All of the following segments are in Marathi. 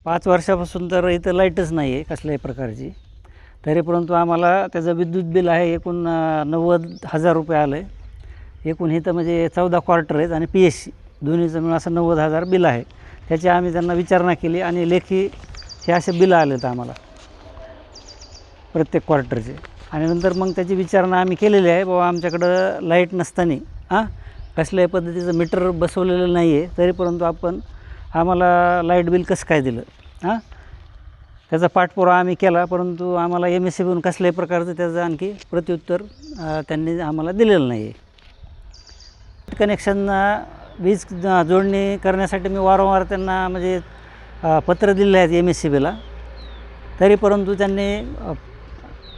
5 वर्षापासून तर इथं लाईटच नाही आहे कसल्याही प्रकारची. तरी परंतु आम्हाला त्याचं विद्युत बिल आहे एकूण 90,000 रुपये आलं आहे. एकूण इथं म्हणजे 14 क्वार्टर आहेत आणि PSC दोन्हीचं मिळून असं 90,000 बिल आहे. त्याची आम्ही त्यांना विचारणा केली आणि लेखी हे असे बिलं आले आहेत आम्हाला प्रत्येक क्वार्टरचे. आणि नंतर मग त्याची विचारणा आम्ही केलेली आहे. बाबा आमच्याकडं लाईट नसताना कसल्याही पद्धतीचं मीटर बसवलेलं नाही आहे, तरी परंतु आपण आम्हाला लाईट बिल कसं काय दिलं. त्याचा पाठपुरावा आम्ही केला, परंतु आम्हाला MSEBीतून कसल्याही प्रकारचं त्याचं आणखी प्रत्युत्तर त्यांनी आम्हाला दिलेलं नाही आहे. कनेक्शन वीज जोडणी करण्यासाठी मी वारंवार त्यांना म्हणजे पत्र दिले आहेत MSEBीला. तरी परंतु त्यांनी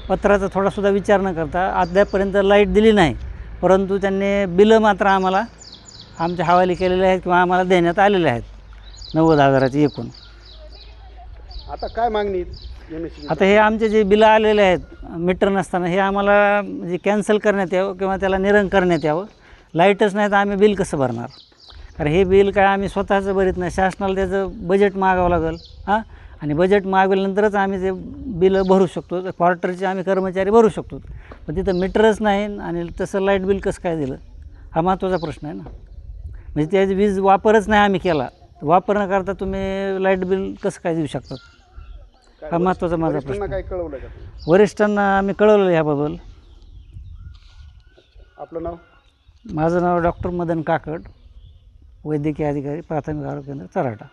पत्राचा थोडासुद्धा विचार न करता अद्यापपर्यंत लाईट दिली नाही. परंतु त्यांनी बिलं मात्र आम्हाला आमच्या हवाली केलेले आहेत किंवा आम्हाला देण्यात आलेले आहेत 90,000ची एकूण. आता काय मागणी MSEB? आता हे आमचे जे बिलं आलेले आहेत मीटर नसताना हे आम्हाला म्हणजे कॅन्सल करण्यात यावं किंवा त्याला निरंक करण्यात यावं. लाईटच नाही तर आम्ही बिल कसं भरणार? कारण हे बिल काय आम्ही स्वतःचं भरीत नाही, शासनाला त्याचं बजेट मागावं लागेल. आणि बजेट मागवल्यानंतरच आम्ही ते बिलं भरू शकतो. क्वार्टरचे आम्ही कर्मचारी भरू शकतो. पण तिथं मीटरच नाही आणि तसं लाईट बिल कसं काय दिलं, हा महत्त्वाचा प्रश्न आहे ना. म्हणजे त्याची वीज वापरच नाही आम्ही केला, वापर न करता तुम्ही लाईट बिल कसं काय देऊ शकतात, हा महत्त्वाचा माझा प्रश्न. काय कळवलं का? वरिष्ठांना आम्ही कळवलं ह्याबद्दल. आपलं नाव? माझं नाव डॉक्टर मदन काकड, वैद्यकीय अधिकारी, प्राथमिक आरोग्य केंद्र, चराटा.